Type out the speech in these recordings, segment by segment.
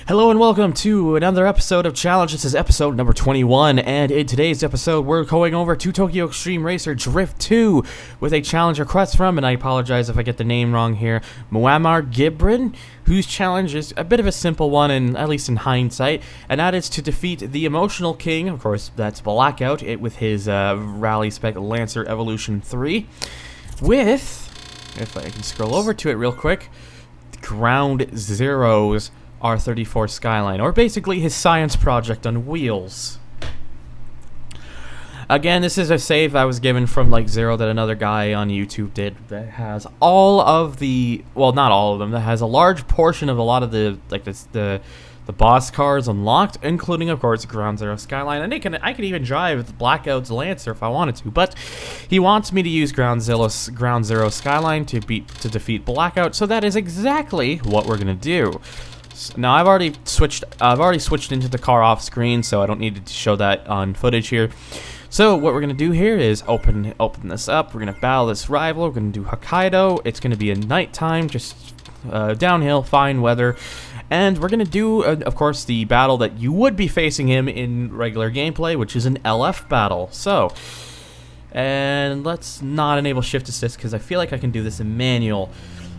Hello and welcome to another episode of Challenge. This is episode number 21, and in today's episode, we're going over to Tokyo Extreme Racer Drift 2 with a challenge request from, and I apologize if I get the name wrong here, Muammar Gibran, whose challenge is a bit of a simple one, and at least in hindsight, and that is to defeat the emotional king, of course, that's Blackout, with his Rally Spec Lancer Evolution 3, with, if I can scroll over to it real quick, Ground Zero's R34 Skyline, or basically his science project on wheels. Again, this is a save I was given from like Zero that another guy on YouTube did that has all of the, well, not all of them, that has a large portion of a lot of the like the boss cars unlocked, including of course Ground Zero Skyline, and I can even drive Blackout's Lancer if I wanted to, but he wants me to use Ground Zero Skyline to defeat Blackout, so that is exactly what we're gonna do. Now I've already switched into the car off screen, so I don't need to show that on footage here. So what we're gonna do here is open this up. We're gonna battle this rival. We're gonna do Hokkaido. It's gonna be a nighttime, just downhill, fine weather, and we're gonna do of course the battle that you would be facing him in regular gameplay, which is an LF battle. So, and let's not enable shift assist because I feel like I can do this in manual.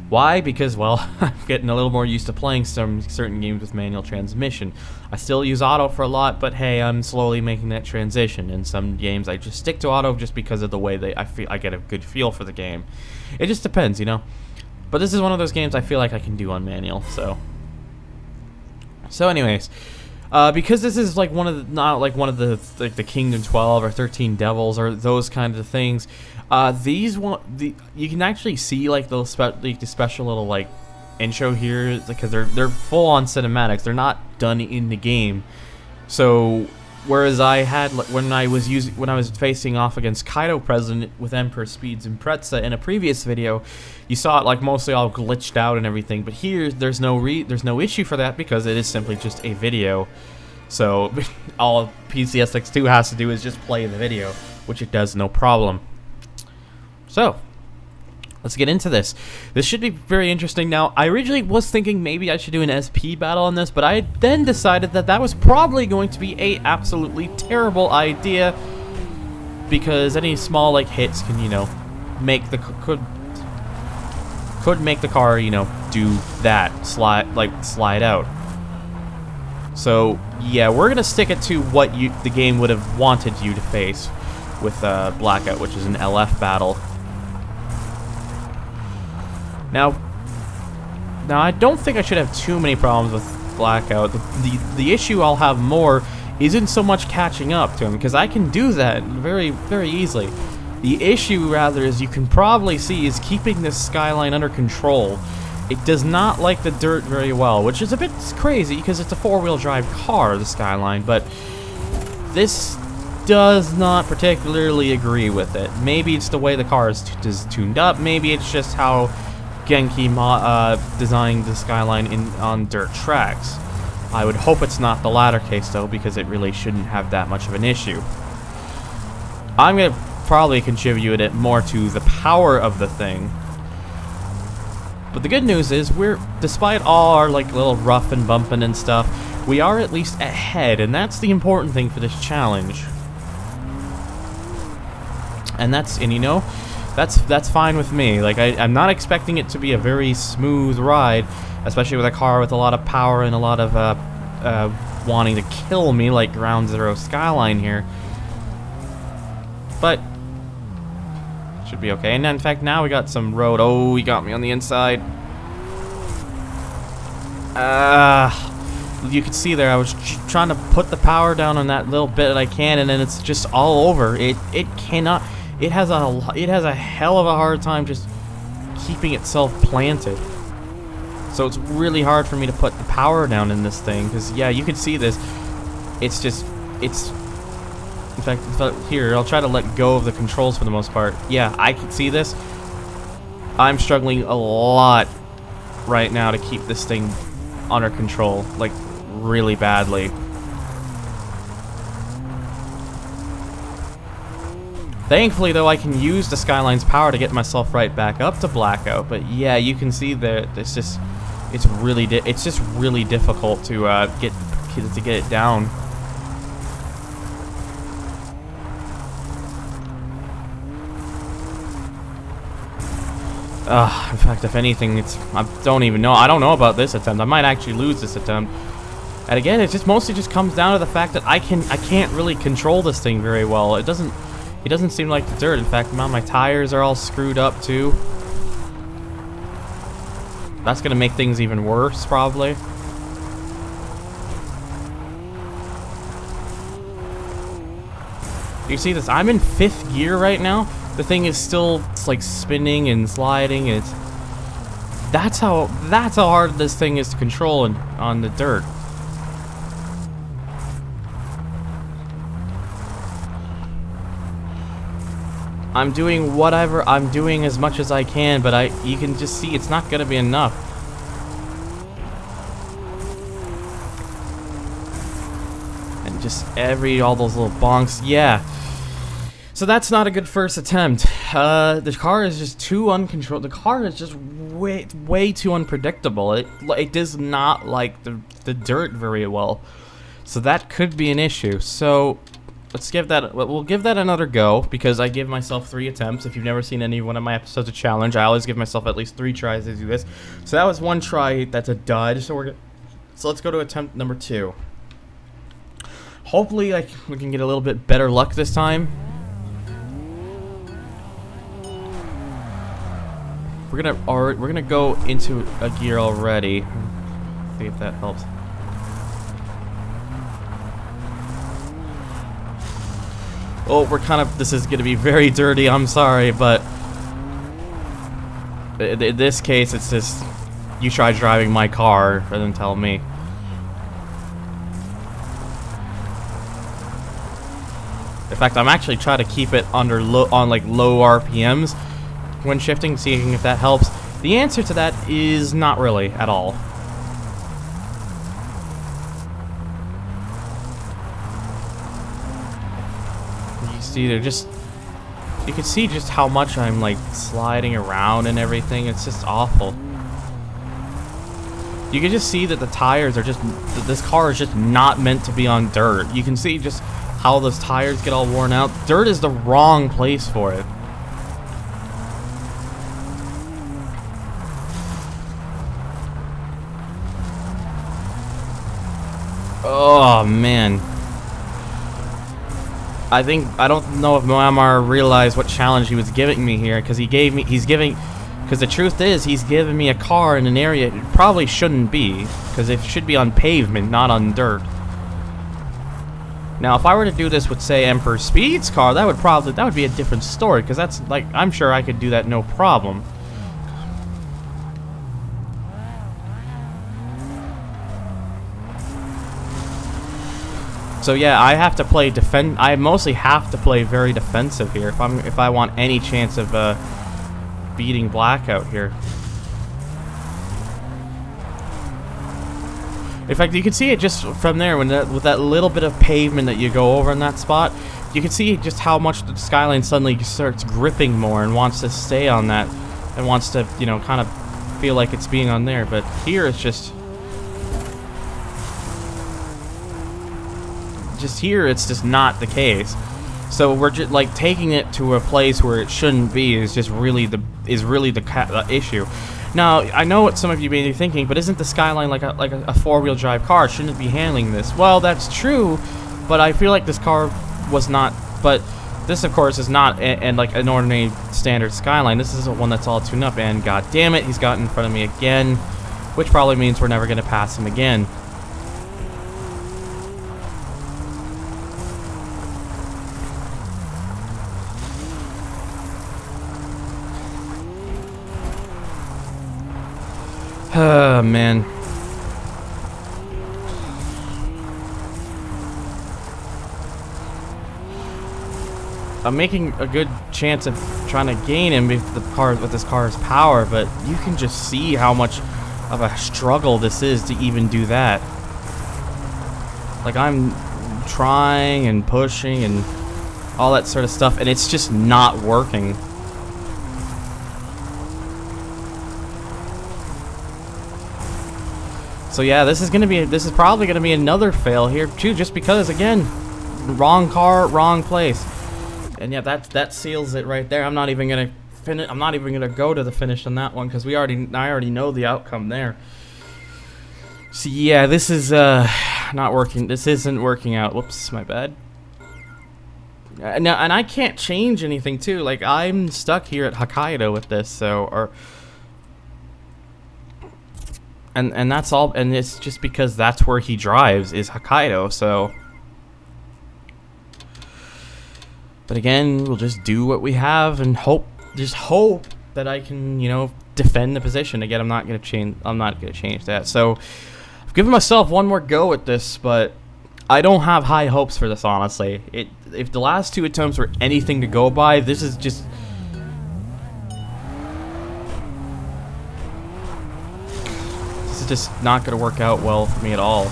Why? Because, well, I'm getting a little more used to playing some certain games with manual transmission. I still use auto for a lot, but hey, I'm slowly making that transition. In some games, I just stick to auto just because of the way I get a good feel for the game. It just depends, you know. But this is one of those games I feel like I can do on manual. So anyways, because this is like not one of the Kingdom 12 or 13 Devils or those kinds of things. You can actually see like the special little like intro here because they're full on cinematics. They're not done in the game. So whereas I had when I was facing off against Kaido President with Emperor Speeds and Pretza in a previous video, you saw it like mostly all glitched out and everything. But here there's no issue for that because it is simply just a video. So all PCSX2 has to do is just play the video, which it does no problem. So, let's get into this. This should be very interesting. Now, I originally was thinking maybe I should do an SP battle on this, but I then decided that was probably going to be a absolutely terrible idea because any small like hits can, you know, could make the car, you know, do that, slide out. So, yeah, we're gonna stick it to what the game would have wanted you to face with Blackout, which is an LF battle. Now I don't think I should have too many problems with Blackout. The issue I'll have more isn't so much catching up to him, because I can do that very, very easily. The issue, rather, as you can probably see, is keeping this Skyline under control. It does not like the dirt very well, which is a bit crazy, because it's a four-wheel drive car, the Skyline, but this does not particularly agree with it. Maybe it's the way the car is tuned up, maybe it's just how Genki designed the Skyline on dirt tracks. I would hope it's not the latter case though, because it really shouldn't have that much of an issue. I'm going to probably contribute it more to the power of the thing. But the good news is despite all our like little rough and bumping and stuff, we are at least ahead, and that's the important thing for this challenge. And you know, that's fine with me. Like I'm not expecting it to be a very smooth ride, especially with a car with a lot of power and a lot of wanting to kill me like Ground Zero Skyline here. But should be okay. And in fact, now we got some road. Oh, he got me on the inside. You can see there I was trying to put the power down on that little bit that I can, and then it's just all over. It cannot. It has a hell of a hard time just keeping itself planted. So it's really hard for me to put the power down in this thing, because yeah, you can see this. In fact, here, I'll try to let go of the controls for the most part. Yeah, I can see this. I'm struggling a lot right now to keep this thing under control, like really badly. Thankfully, though, I can use the Skyline's power to get myself right back up to Blackout. But yeah, you can see that it's just really difficult to get it down. In fact, if anything, I don't even know. I don't know about this attempt. I might actually lose this attempt. And again, it just mostly just comes down to the fact that I can't really control this thing very well. It doesn't seem like the dirt. In fact, my tires are all screwed up too. That's gonna make things even worse, probably. You see this? I'm in 5th gear right now. The thing is still like spinning and sliding. And that's how hard this thing is to control on the dirt. I'm doing whatever. I'm doing as much as I can, but you can just see it's not gonna be enough. And just all those little bonks. Yeah. So that's not a good first attempt. The car is just too uncontrolled. The car is just way too unpredictable. It does not like the dirt very well. So that could be an issue. So we'll give that another go, because I give myself 3 attempts. If you've never seen any one of my episodes of Challenge, I always give myself at least 3 tries to do this. So that was 1 try. That's a dud. So let's go to attempt number 2. Hopefully we can get a little bit better luck this time. We're gonna go into a gear already. See if that helps. Oh, this is gonna be very dirty, I'm sorry, but in this case, it's just, you try driving my car rather than tell me. In fact, I'm actually trying to keep it on low RPMs when shifting, seeing if that helps. The answer to that is not really at all. You see, you can see just how much I'm like sliding around and everything. It's just awful. You can just see that the tires are this car is just not meant to be on dirt. You can see just how those tires get all worn out. Dirt is the wrong place for it. Oh man, I don't know if Muammar realized what challenge he was giving me here, because because the truth is he's giving me a car in an area it probably shouldn't be, because it should be on pavement, not on dirt. Now, if I were to do this with, say, Emperor Speed's car, that would be a different story, because that's like, I'm sure I could do that no problem. So yeah, I mostly have to play very defensive here if I want any chance of beating Blackout here. In fact, you can see it just from there with that little bit of pavement that you go over in that spot. You can see just how much the Skyline suddenly starts gripping more and wants to stay on that and wants to, you know, kind of feel like it's being on there. But here it's just here it's just not the case. So we're just like taking it to a place where it shouldn't be is really the issue. Now, I know what some of you may be thinking, but isn't the Skyline like a four-wheel drive car? Shouldn't it be handling this? Well, that's true, but I feel like this car was not. But this, of course, is not like an ordinary standard Skyline. This is one that's all tuned up, and god damn it, he's got in front of me again, which probably means we're never going to pass him again. Oh, man. I'm making a good chance of trying to gain him with this car's power, but you can just see how much of a struggle this is to even do that. Like, I'm trying and pushing and all that sort of stuff, and it's just not working. So yeah, this is probably gonna be another fail here too, just because again, wrong car, wrong place. And yeah, that seals it right there. I'm not even gonna go to the finish on that one because I already know the outcome there. So yeah, this is not working. This isn't working out. Whoops, my bad. Now, and I can't change anything too. Like, I'm stuck here at Hokkaido with this, so and that's all. And it's just because that's where he drives is Hokkaido. So, but again, we'll just do what we have and just hope that I can, you know, defend the position. Again, I'm not gonna change that. So, I've given myself one more go at this, but I don't have high hopes for this, honestly. If the last two attempts were anything to go by, this is just... This is just not going to work out well for me at all.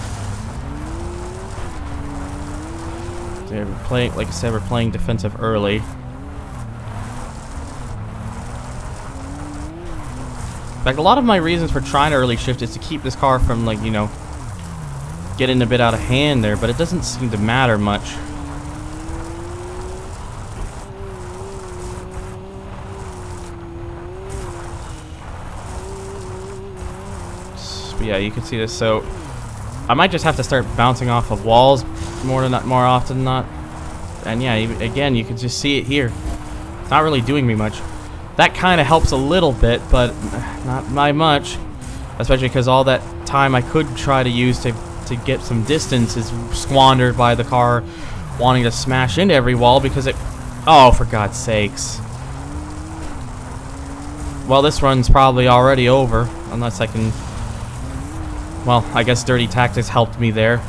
Like I said, we're playing defensive early. In fact, a lot of my reasons for trying to early shift is to keep this car from, like, you know, getting a bit out of hand there, but it doesn't seem to matter much. But yeah, you can see this. So I might just have to start bouncing off of walls more often than not. And yeah, again, you can just see it here. It's not really doing me much. That kind of helps a little bit, but not by much. Especially because all that time I could try to use to get some distance is squandered by the car wanting to smash into every wall because it... Oh, for God's sakes. Well, this run's probably already over, unless I can... Well, I guess Dirty Tactics helped me there.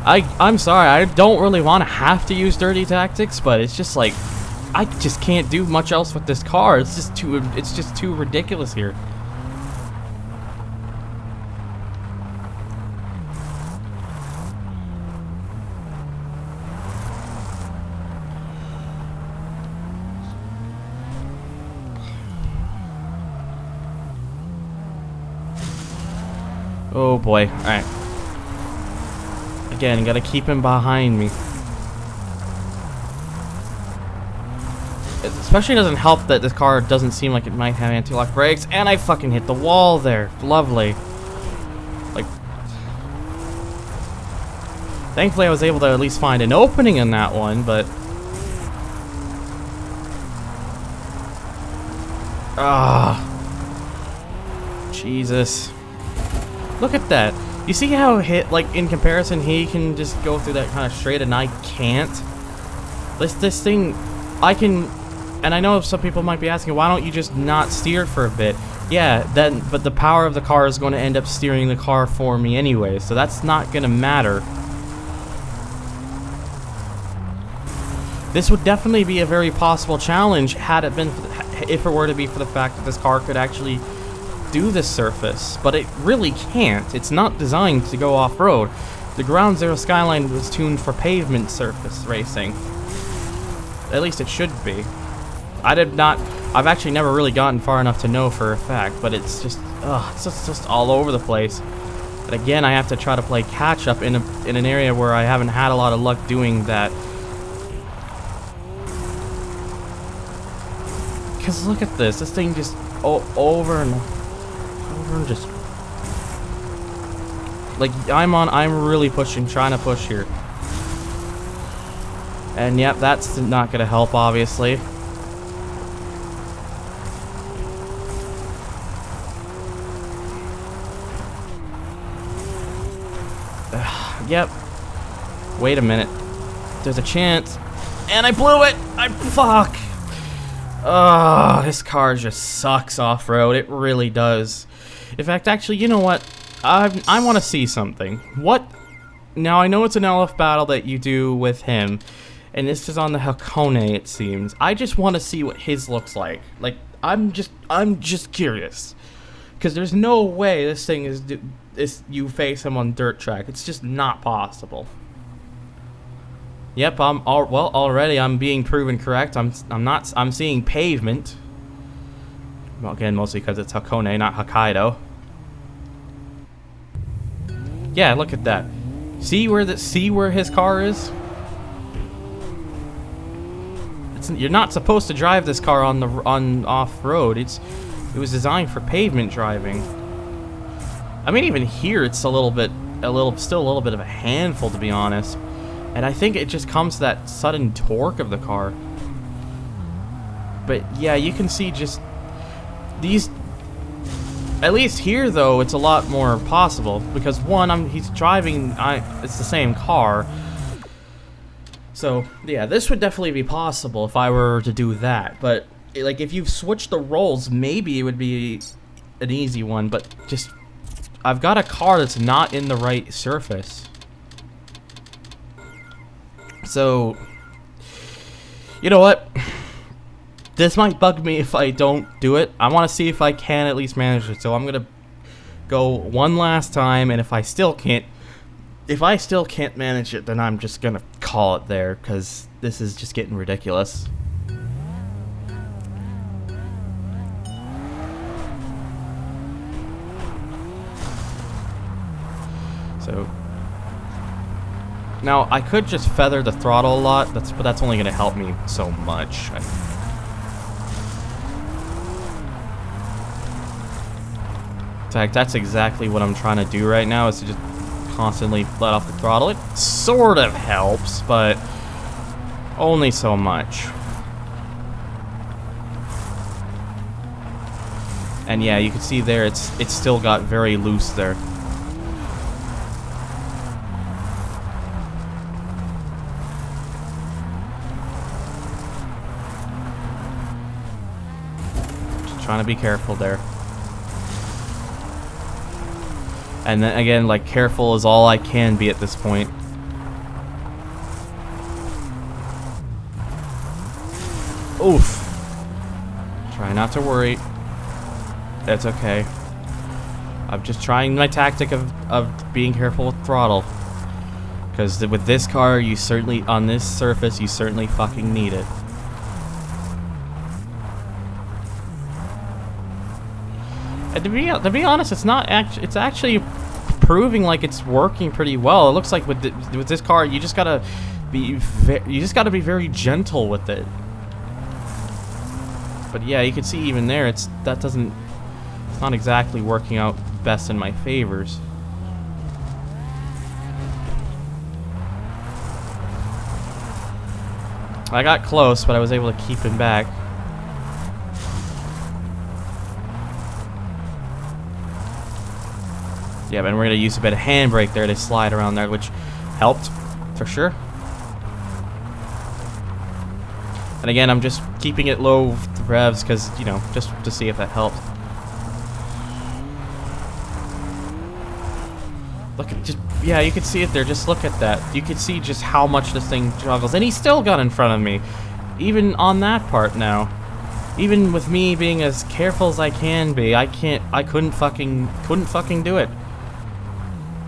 I'm sorry, I don't really want to have to use Dirty Tactics, but it's just like... I just can't do much else with this car. It's just too ridiculous here. Oh boy. Alright. Again, gotta keep him behind me. It especially doesn't help that this car doesn't seem like it might have anti-lock brakes, and I fucking hit the wall there. Lovely. Like, thankfully I was able to at least find an opening in that one, but... Ah. Jesus. Look at that. You see how like in comparison he can just go through that kind of straight and I can't? This thing, I can, and I know some people might be asking, why don't you just not steer for a bit? Yeah, but the power of the car is going to end up steering the car for me anyway, so that's not going to matter. This would definitely be a very possible challenge if it were to be for the fact that this car could actually do this surface, but it really can't. It's not designed to go off-road. The Ground Zero Skyline was tuned for pavement surface racing. At least it should be. I've actually never really gotten far enough to know for a fact, but it's just all over the place. And again, I have to try to play catch up in an area where I haven't had a lot of luck doing that. Because look at this thing just over and just like I'm really trying to push here, and yep, that's not gonna help, obviously. Yep. Wait a minute. There's a chance, and I blew it. Fuck. Oh, this car just sucks off-road. It really does. In fact, actually, you know what? I want to see something. What? Now, I know it's an LF battle that you do with him, and this is on the Hakone, it seems. I just want to see what his looks like. Like, I'm just curious. Because there's no way this thing is you face him on dirt track. It's just not possible. Yep, already I'm being proven correct. I'm seeing pavement. Well, again, mostly because it's Hakone, not Hokkaido. Yeah, look at that. See where his car is? You're not supposed to drive this car on off-road. It was designed for pavement driving. I mean, even here it's still a little bit of a handful, to be honest. And I think it just comes to that sudden torque of the car. But yeah, you can see just these. At least here, though, it's a lot more possible because one, he's driving. It's the same car. So yeah, this would definitely be possible if I were to do that. But like, if you switch the roles, maybe it would be an easy one. But just, I've got a car that's not in the right surface. So, you know what? This might bug me if I don't do it. I want to see if I can at least manage it. So I'm gonna go one last time, and if I still can't manage it, then I'm just gonna call it there, because this is just getting ridiculous. So now I could just feather the throttle a lot, but that's only gonna help me so much. In fact, that's exactly what I'm trying to do right now, is to just constantly let off the throttle. It sort of helps, but only so much. And yeah, you can see there, it's still got very loose there. Just trying to be careful there. And then again, like, careful is all I can be at this point. Oof. Try not to worry. That's okay. I'm just trying my tactic of being careful with throttle. Because with this car, you certainly, on this surface, you certainly fucking need it. And to be honest, it's actually proving like it's working pretty well. It looks like with this car, you just gotta be very gentle with it. But yeah, you can see even there, it's not exactly working out best in my favors. I got close, but I was able to keep him back. Yeah, but we're gonna use a bit of handbrake there to slide around there, which helped for sure. And again, I'm just keeping it low revs because, you know, just to see if that helps. Look at yeah, you can see it there. Just look at that. You can see just how much this thing juggles, and he still got in front of me, even on that part now. Even with me being as careful as I can be, I couldn't fucking do it.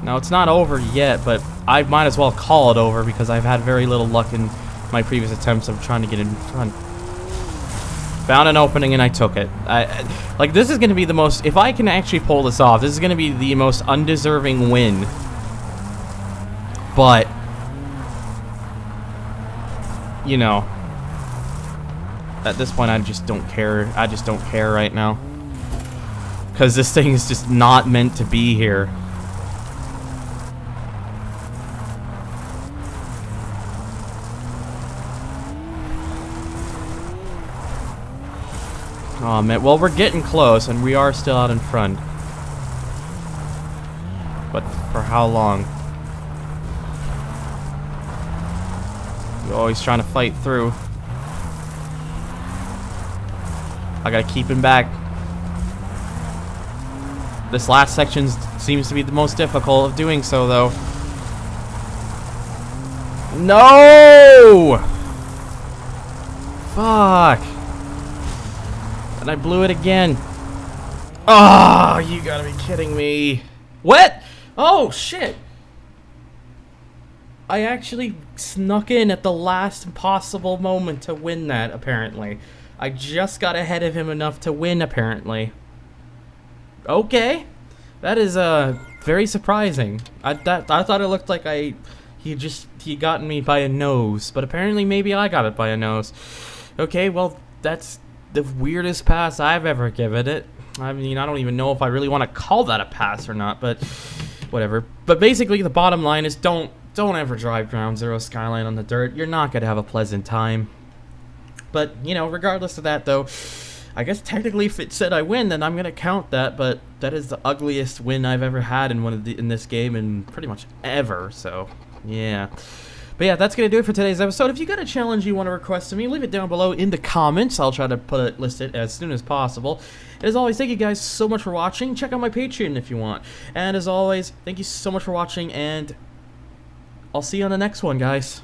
Now, it's not over yet, but I might as well call it over because I've had very little luck in my previous attempts of trying to get in front. Found an opening and I took it. Like, this is going to be the most... If I can actually pull this off, this is going to be the most undeserving win. But, you know, at this point, I just don't care. I just don't care right now. Because this thing is just not meant to be here. Oh man, well, we're getting close and we are still out in front. But for how long? You're always trying to fight through. I gotta keep him back. This last section seems to be the most difficult of doing so, though. No! Fuck. And I blew it again. Oh, you gotta be kidding me. What? Oh, shit. I actually snuck in at the last possible moment to win that, apparently. I just got ahead of him enough to win, apparently. Okay. That is, very surprising. I thought it looked like he gotten me by a nose, but apparently maybe I got it by a nose. Okay, well, that's the weirdest pass I've ever given it. I mean, I don't even know if I really want to call that a pass or not, but whatever. But basically, the bottom line is don't ever drive Ground Zero Skyline on the dirt. You're not going to have a pleasant time. But, you know, regardless of that, though, I guess technically if it said I win, then I'm going to count that, but that is the ugliest win I've ever had in this game and pretty much ever, so, yeah. But yeah, that's going to do it for today's episode. If you got a challenge you want to request of me, leave it down below in the comments. I'll try to list it as soon as possible. And as always, thank you guys so much for watching. Check out my Patreon if you want. And as always, thank you so much for watching, and I'll see you on the next one, guys.